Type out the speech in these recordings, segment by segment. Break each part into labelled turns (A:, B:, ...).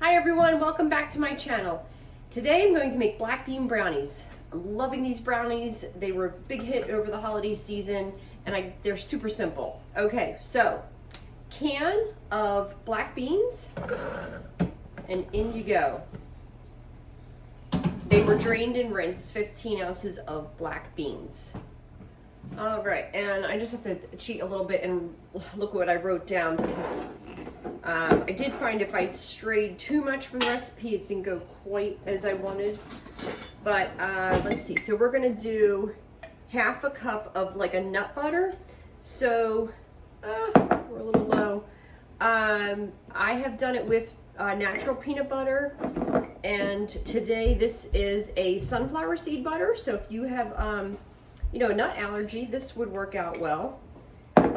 A: Hi everyone, welcome back to my channel. Today I'm going to make black bean brownies. I'm loving these brownies. They were a big hit over the holiday season and they're super simple. Okay, so can of black beans and in you go. They were drained and rinsed, 15 ounces of black beans. All right, and I just have to cheat a little bit and look what I wrote down because I did find if I strayed too much from the recipe, it didn't go quite as I wanted. But let's see, so we're gonna do half a cup of like a nut butter. So we're a little low. I have done it with natural peanut butter, and today this is a sunflower seed butter. So if you have a nut allergy, this would work out well.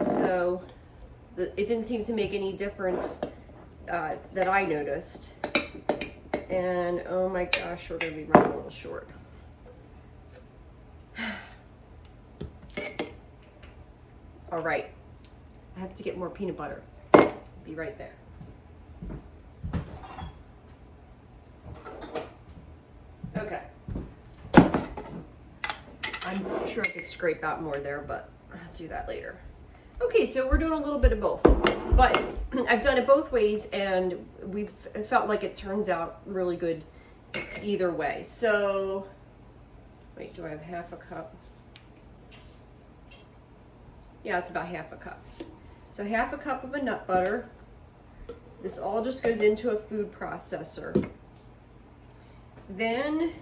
A: So it didn't seem to make any difference that I noticed. And oh my gosh, we're gonna be running a little short. All right, I have to get more peanut butter. Be right there. Okay. I'm sure I could scrape out more there, but I'll do that later. Okay, so we're doing a little bit of both, but I've done it both ways and we've felt like it turns out really good either way. So, wait, do I have half a cup? Yeah, it's about half a cup. So half a cup of a nut butter. This all just goes into a food processor. Then,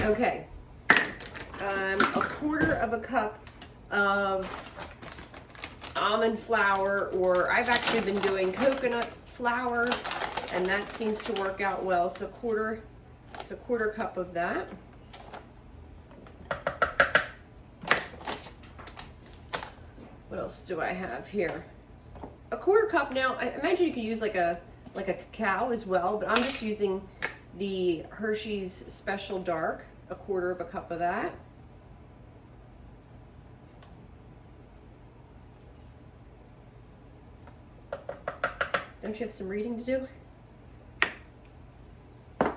A: okay, a quarter of a cup of almond flour, or I've actually been doing coconut flour, and that seems to work out well. So quarter cup of that. What else do I have here? A quarter cup. Now, I imagine you could use like a cacao as well, but I'm just using the Hershey's Special Dark, a quarter of a cup of that. Don't you have some reading to do? All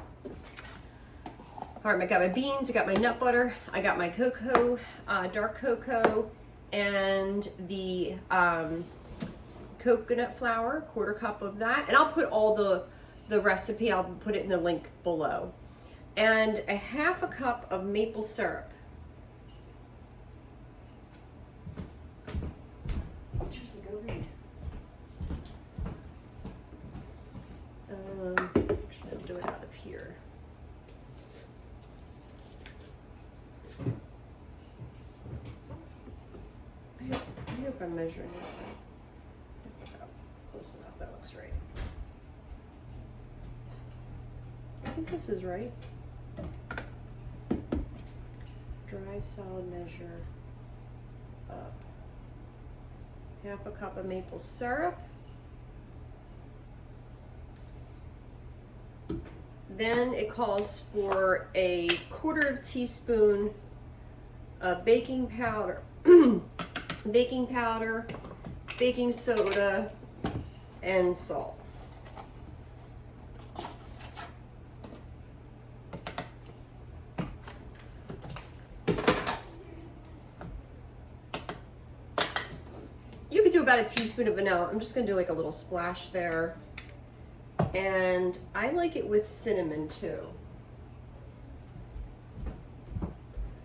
A: right, I got my beans, I got my nut butter, I got my cocoa, dark cocoa, and the coconut flour, quarter cup of that. And I'll put all the recipe, I'll put it in the link below. And a half a cup of maple syrup. Seriously, go read. Actually, I'll do it out of here. I hope I'm measuring it right. Oh, close enough, that looks right. I think this is right. Dry solid measure up. Half a cup of maple syrup. Then it calls for a quarter of teaspoon of baking powder, baking powder, baking soda, and salt. You could do about a teaspoon of vanilla. I'm just gonna do like a little splash there. And I like it with cinnamon too.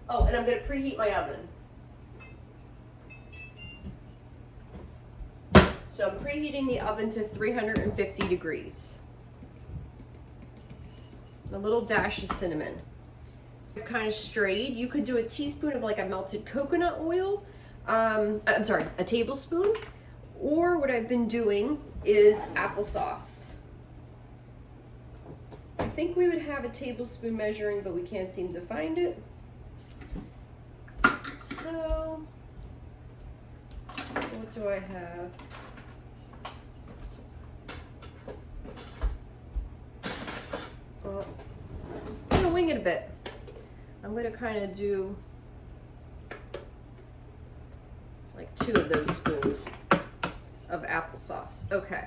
A: Oh, and I'm gonna preheat my oven. So I'm preheating the oven to 350 degrees. A little dash of cinnamon. I've kind of strayed. You could do a teaspoon of like a melted coconut oil. I'm sorry, a tablespoon. Or what I've been doing is applesauce. I think we would have a tablespoon measuring, but we can't seem to find it. So, what do I have? Well, I'm gonna wing it a bit. I'm gonna kind of do like 2 of those spoons of applesauce. Okay.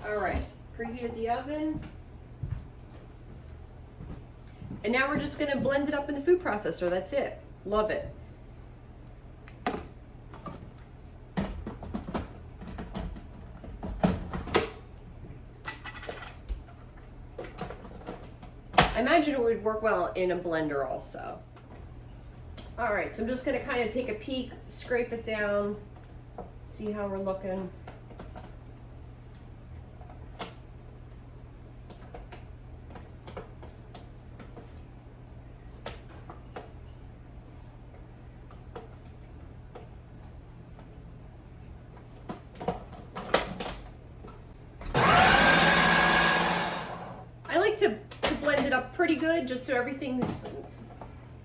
A: All right, preheated the oven. And now we're just gonna blend it up in the food processor. That's it. Love it. I imagine it would work well in a blender also. All right, so I'm just gonna kind of take a peek, scrape it down, see how we're looking. Blend it up pretty good just so everything's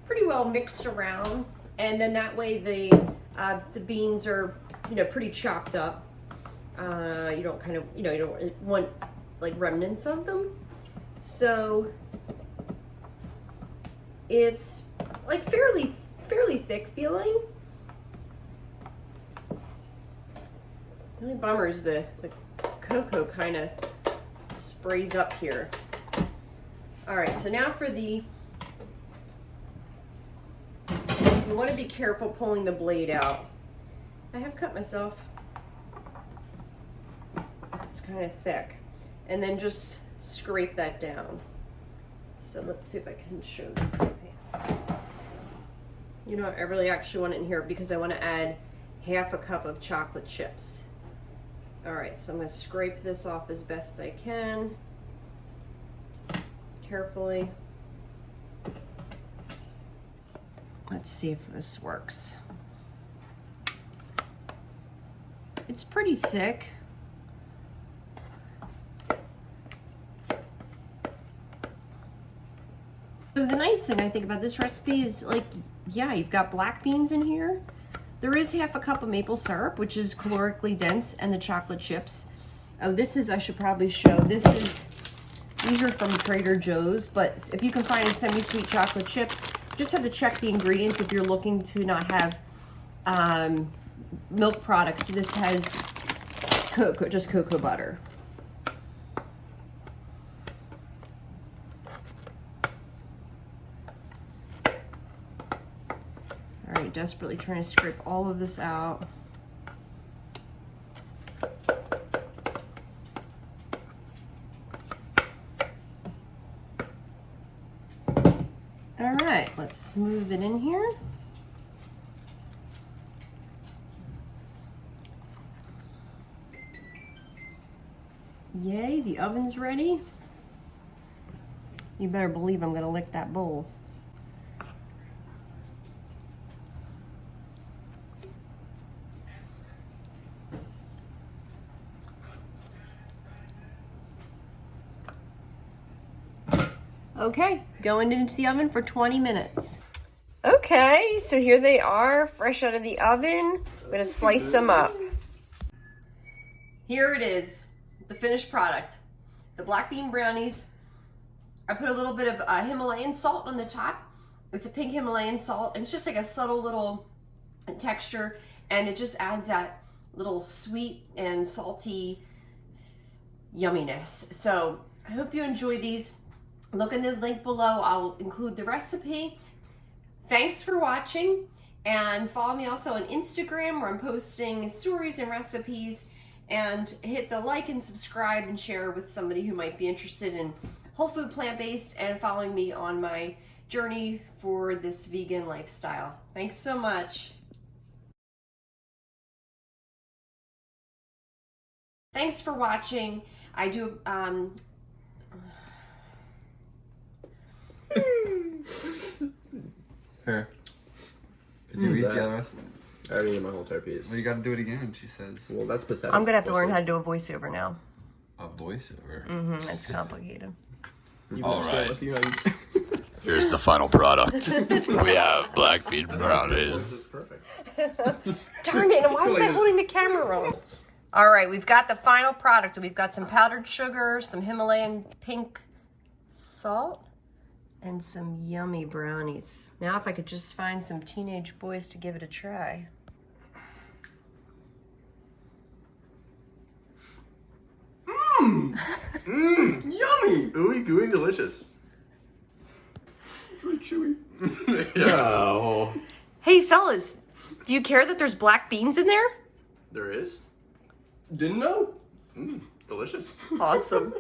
A: pretty well mixed around, and then that way the beans are, you know, pretty chopped up. You don't kind of, you know, you don't want like remnants of them, so it's like fairly thick feeling. The only bummer is the cocoa kind of sprays up here. All right, so now for the, you want to be careful pulling the blade out. I have cut myself, it's kind of thick. And then just scrape that down. So let's see if I can show this. You know what, I really actually want it in here because I want to add 1/2 cup of chocolate chips. All right, so I'm going to scrape this off as best I can. Carefully. Let's see if this works. It's pretty thick. So the nice thing I think about this recipe is, like, yeah, you've got black beans in here. There is 1/2 cup of maple syrup, which is calorically dense, and the chocolate chips. Oh, this is, I should probably show, this is, these are from Trader Joe's, but if you can find a semi-sweet chocolate chip, just have to check the ingredients if you're looking to not have milk products. This has cocoa, just cocoa butter. All right, desperately trying to scrape all of this out. All right, let's smooth it in here. Yay, the oven's ready. You better believe I'm gonna lick that bowl. Okay, going into the oven for 20 minutes. Okay, so here they are, fresh out of the oven. I'm gonna slice them up. Here it is, the finished product. The black bean brownies. I put a little bit of Himalayan salt on the top. It's a pink Himalayan salt, and it's just like a subtle little texture, and it just adds that little sweet and salty yumminess. So I hope you enjoy these. Look in the link below. I'll include the recipe. Thanks for watching, and follow me also on Instagram where I'm posting stories and recipes, and hit the like and subscribe and share with somebody who might be interested in whole food, plant-based, and following me on my journey for this vegan lifestyle. Thanks so much. Thanks for watching. I do
B: Here. Did you eat the other rest?
C: I already ate my whole entire piece.
B: Well, you gotta do it again, she says.
C: Well, that's pathetic.
A: I'm gonna have to learn how to do a voiceover now.
B: A voiceover?
A: Mm-hmm, that's complicated.
B: All right.
D: Here's the final product. We have black bean brownies.
C: This is perfect.
A: Darn it, why was I holding the camera wrong? All right, we've got the final product. We've got some powdered sugar, some Himalayan pink salt, And some yummy brownies. Now if I could just find some teenage boys to give it a try.
C: Yummy! Ooey gooey delicious.
B: It's really chewy.
C: Yeah.
A: Hey fellas, do you care that there's black beans in there?
C: There is? Didn't know. Delicious.
A: Awesome.